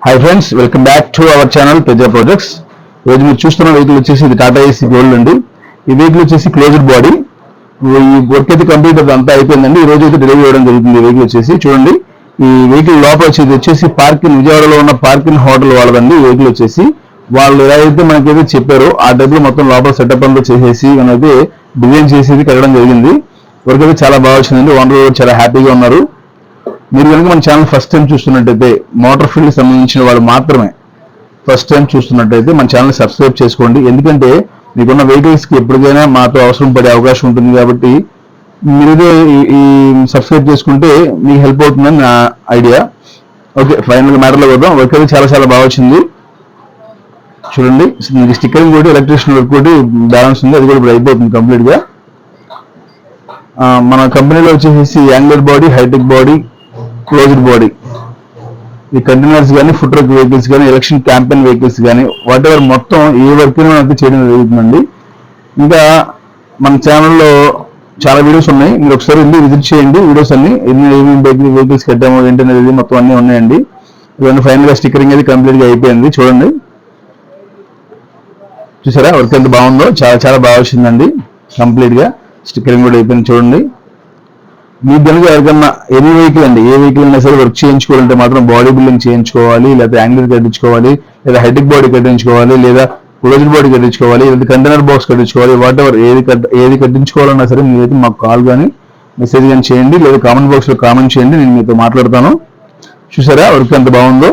Hi friends, welcome back to our channel Teja projects. ఈరోజు మీరు చూస్తున్న వెహికల్ వచ్చేసి ఇది టాటా ఏసీ గోల్డ్ అండి. ఈ వెహికల్ వచ్చేసి క్లోజ్డ్ బాడీ. ఈ వర్క్ అయితే కంప్లీట్ అంతా అయిపోయిందండి. ఈ రోజు అయితే డెలివరీ ఇవ్వడం జరుగుతుంది. ఈ వెహికల్ వచ్చేసి చూడండి, ఈ వెహికల్ లోపల వచ్చేసి పార్కింగ్, విజయవాడలో ఉన్న పార్కింగ్ హోటల్ వాళ్ళదండి. ఈ వెహికల్ వచ్చేసి వాళ్ళు ఎలా అయితే మనకైతే చెప్పారో ఆ టైప్ లో మొత్తం లోపల సెటప్ అంతా చేసేసి మనైతే డిజైన్ చేసేది కట్టడం జరిగింది. వర్క్ అయితే చాలా బాగా వచ్చిందండి. ఓనర్ చాలా హ్యాపీగా ఉన్నారు. మీరు కనుక మన ఛానల్ ఫస్ట్ టైం చూస్తున్నట్టయితే, మోటార్ ఫీల్డ్ సంబంధించిన వాళ్ళు మాత్రమే ఫస్ట్ టైం చూస్తున్నట్టయితే మన ఛానల్ సబ్స్క్రైబ్ చేసుకోండి. ఎందుకంటే మీకున్న వెహికల్స్ కి ఎప్పటికైనా మాతో అవసరం పడే అవకాశం ఉంటుంది కాబట్టి మీరే ఈ సబ్స్క్రైబ్ చేసుకుంటే మీకు హెల్ప్ అవుతుందని నా ఐడియా. ఓకే, ఫైనల్ గా మ్యాటర్లో వద్దాం. వర్క్ అయితే చాలా చాలా బాగా వచ్చింది. చూడండి, మీకు స్టిక్కరింగ్ కూడా ఎలక్ట్రిషియన్ వర్క్ కూడా బ్యాలెన్స్ ఉంది. అది కూడా ఇప్పుడు అయిపోతుంది కంప్లీట్ గా. మన కంపెనీలో వచ్చేసి angular body, hi tech body, closed body, ఈ కంటైనర్స్ కానీ, ఫుడ్ ట్రక్ వెహికల్స్ కానీ, ఎలక్షన్ క్యాంపెయిన్ వెహికల్స్ కానీ, వాట్ ఎవర్ మొత్తం ఏ వర్క్ అయితే చేయడం జరుగుతుందండి. ఇంకా మన ఛానల్లో చాలా వీడియోస్ ఉన్నాయి. మీరు ఒకసారి వెళ్ళి విజిట్ చేయండి. వీడియోస్ అన్ని ఏమేమి వెహికల్స్ కట్టామో ఏంటనేది మొత్తం అన్నీ ఉన్నాయండి. ఇవన్నీ ఫైనల్ గా స్టిక్కరింగ్ అయితే కంప్లీట్ గా అయిపోయింది. చూడండి, చూసారా వర్క్ ఎంత బాగుందో. చాలా చాలా బాగా వచ్చిందండి. కంప్లీట్ గా స్టిక్కరింగ్ కూడా అయిపోయింది. చూడండి, మీకు కనుక ఎవరికన్నా ఎనీ వెహికల్ అండి, ఏ వెహికల్ అయినా సరే వర్క్ చేయించుకోవాలంటే మాత్రం బాడీ బిల్డింగ్ చేయించుకోవాలి, లేదా యాంగిల్ కట్టించుకోవాలి, లేదా హైటెక్ బాడీ కట్టించుకోవాలి, లేదా క్లోజ్డ్ బాడీ కట్టించుకోవాలి, లేదా కంటైనర్ బాక్స్ కట్టించుకోవాలి, వాట్ ఎవర్ ఏది కట్టించుకోవాలన్నా సరే మీరైతే మాకు కాల్ కానీ మెసేజ్ కానీ చేయండి, లేదా కామెంట్ బాక్స్ లో కామెంట్ చేయండి. నేను మీతో మాట్లాడతాను. చూసారా వర్క్ ఎంత బాగుందో.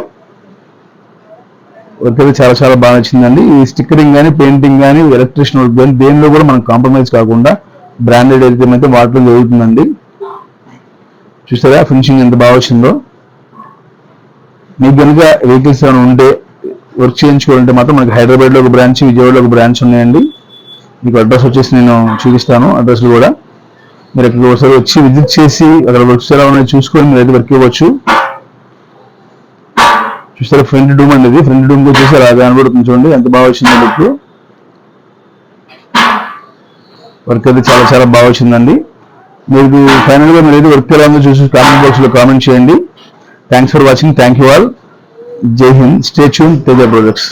వర్క్ అయితే చాలా చాలా బాగా నచ్చిందండి. ఈ స్టిక్కరింగ్ కానీ, పెయింటింగ్ కానీ, ఎలక్ట్రిషియన్ వర్క్ కానీ దేనిలో కూడా మనం కాంప్రమైజ్ కాకుండా బ్రాండెడ్ అయితే వాడటం జరుగుతుందండి. చూసారా ఫినిషింగ్ ఎంత బాగా వచ్చిందో. మీకు కనుక వెహికల్స్ ఏమైనా ఉంటే వర్క్ చేయించుకోవాలంటే మాత్రం మనకి హైదరాబాద్లో ఒక బ్రాంచ్, విజయవాడలో ఒక బ్రాంచ్ ఉన్నాయండి. మీకు అడ్రస్ వచ్చేసి నేను చూపిస్తాను. అడ్రస్ కూడా మీరు అక్కడికి ఒకసారి వచ్చి విజిట్ చేసి అక్కడ వర్క్స్ ఎలా ఉన్నాయో చూసుకొని మీరు అయితే వర్క్ ఇవ్వచ్చు. చూసారా ఫ్రంట్ డూమ్ అండి, ఇది ఫ్రంట్ డూమ్ వచ్చేసి అలా కనబడుతుంది. చూడండి ఎంత బాగా వచ్చిందో లుక్. వర్క్ అయితే చాలా చాలా బాగా వచ్చిందండి. మీకు ఫైనల్ గా మీరు వర్క్ ఎలా ఉందో చూసి కామెంట్ బాక్స్ లో కామెంట్ చేయండి. Thanks for watching. Thank you all. Jai Hind. Stay tune Teja projects.